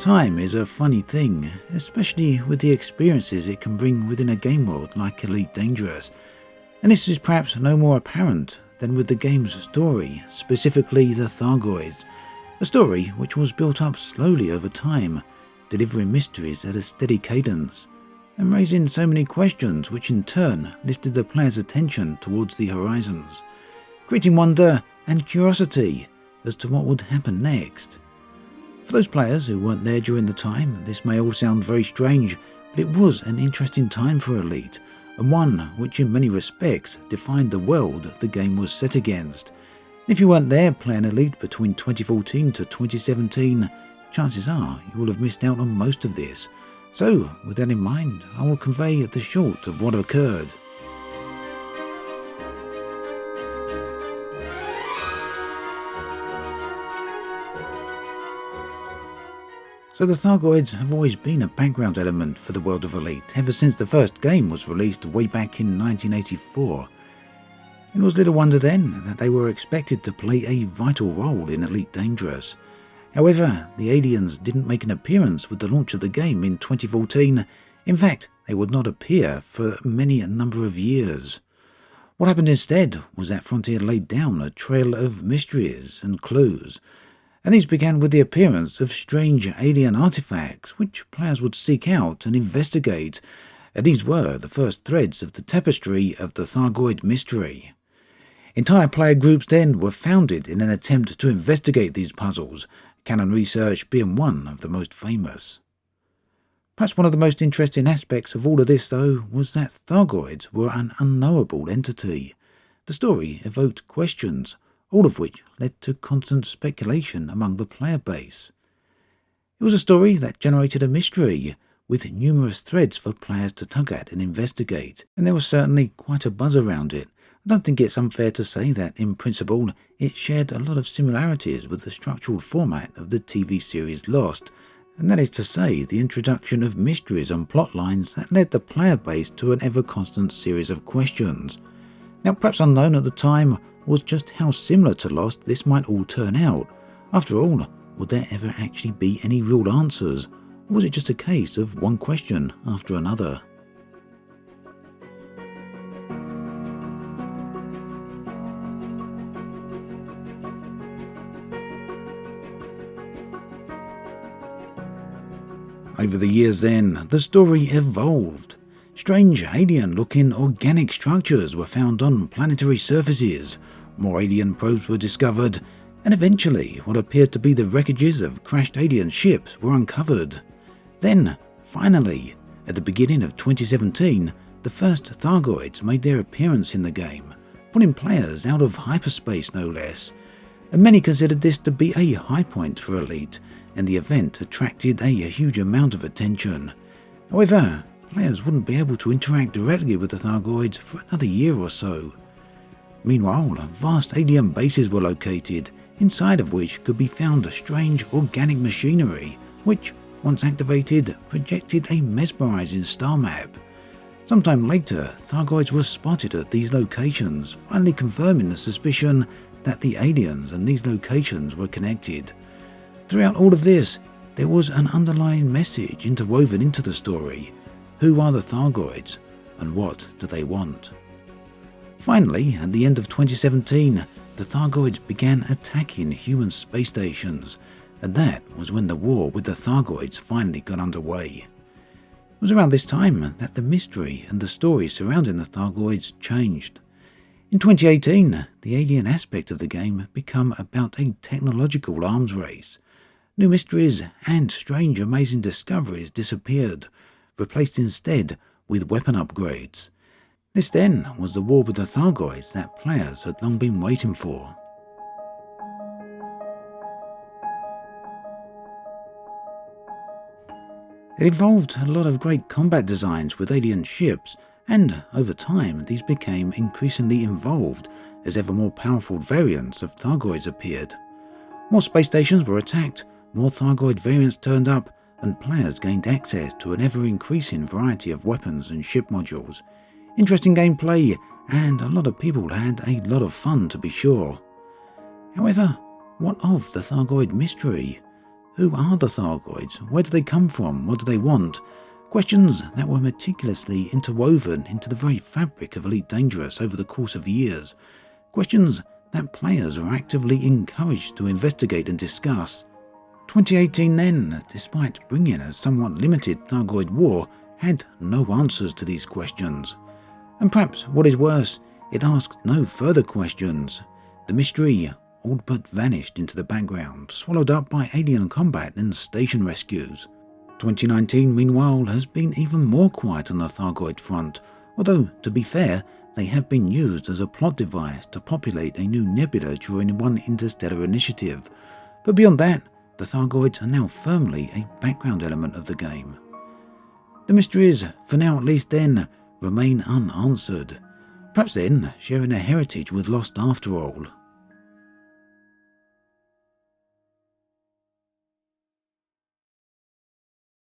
Time is a funny thing, especially with the experiences it can bring within a game world like Elite Dangerous, and this is perhaps no more apparent than with the game's story, specifically the Thargoids, a story which was built up slowly over time, delivering mysteries at a steady cadence, and raising so many questions which in turn lifted the player's attention towards the horizons, creating wonder and curiosity as to what would happen next. For those players who weren't there during the time, this may all sound very strange, but it was an interesting time for Elite, and one which in many respects defined the world the game was set against. And if you weren't there playing Elite between 2014 to 2017, chances are you will have missed out on most of this. So, with that in mind, I will convey the short of what occurred. So the Thargoids have always been a background element for the world of Elite, ever since the first game was released way back in 1984. It was little wonder then that they were expected to play a vital role in Elite Dangerous. However, the aliens didn't make an appearance with the launch of the game in 2014. In fact, they would not appear for many a number of years. What happened instead was that Frontier laid down a trail of mysteries and clues, and these began with the appearance of strange alien artifacts which players would seek out and investigate, and these were the first threads of the tapestry of the Thargoid mystery. Entire player groups then were founded in an attempt to investigate these puzzles, Canon Research being one of the most famous. Perhaps one of the most interesting aspects of all of this, though, was that Thargoids were an unknowable entity. The story evoked questions, all of which led to constant speculation among the player base. It was a story that generated a mystery, with numerous threads for players to tug at and investigate, and there was certainly quite a buzz around it. I don't think it's unfair to say that, in principle, it shared a lot of similarities with the structural format of the TV series Lost, and that is to say, the introduction of mysteries and plot lines that led the player base to an ever-constant series of questions. Now, perhaps unknown at the time was just how similar to Lost this might all turn out. After all, would there ever actually be any real answers, or was it just a case of one question after another? Over the years then, the story evolved. Strange alien-looking organic structures were found on planetary surfaces, more alien probes were discovered, and eventually what appeared to be the wreckages of crashed alien ships were uncovered. Then, finally, at the beginning of 2017, the first Thargoids made their appearance in the game, pulling players out of hyperspace no less, and many considered this to be a high point for Elite, and the event attracted a huge amount of attention. However, players wouldn't be able to interact directly with the Thargoids for another year or so. Meanwhile, vast alien bases were located, inside of which could be found strange organic machinery, which, once activated, projected a mesmerizing star map. Sometime later, Thargoids were spotted at these locations, finally confirming the suspicion that the aliens and these locations were connected. Throughout all of this, there was an underlying message interwoven into the story. Who are the Thargoids, and what do they want? Finally, at the end of 2017, the Thargoids began attacking human space stations, and that was when the war with the Thargoids finally got underway. It was around this time that the mystery and the story surrounding the Thargoids changed. In 2018, the alien aspect of the game became about a technological arms race. New mysteries and strange amazing discoveries disappeared, replaced instead with weapon upgrades. This then was the war with the Thargoids that players had long been waiting for. It involved a lot of great combat designs with alien ships, and over time these became increasingly involved as ever more powerful variants of Thargoids appeared. More space stations were attacked, more Thargoid variants turned up, and players gained access to an ever-increasing variety of weapons and ship modules. Interesting gameplay, and a lot of people had a lot of fun to be sure. However, what of the Thargoid mystery? Who are the Thargoids? Where do they come from? What do they want? Questions that were meticulously interwoven into the very fabric of Elite Dangerous over the course of years. Questions that players were actively encouraged to investigate and discuss. 2018 then, despite bringing a somewhat limited Thargoid war, had no answers to these questions. And perhaps what is worse, it asked no further questions. The mystery all but vanished into the background, swallowed up by alien combat and station rescues. 2019, meanwhile, has been even more quiet on the Thargoid front, although, to be fair, they have been used as a plot device to populate a new nebula during one interstellar initiative. But beyond that, the Thargoids are now firmly a background element of the game. The mysteries, for now at least then, remain unanswered. Perhaps then, sharing a heritage with Lost after all.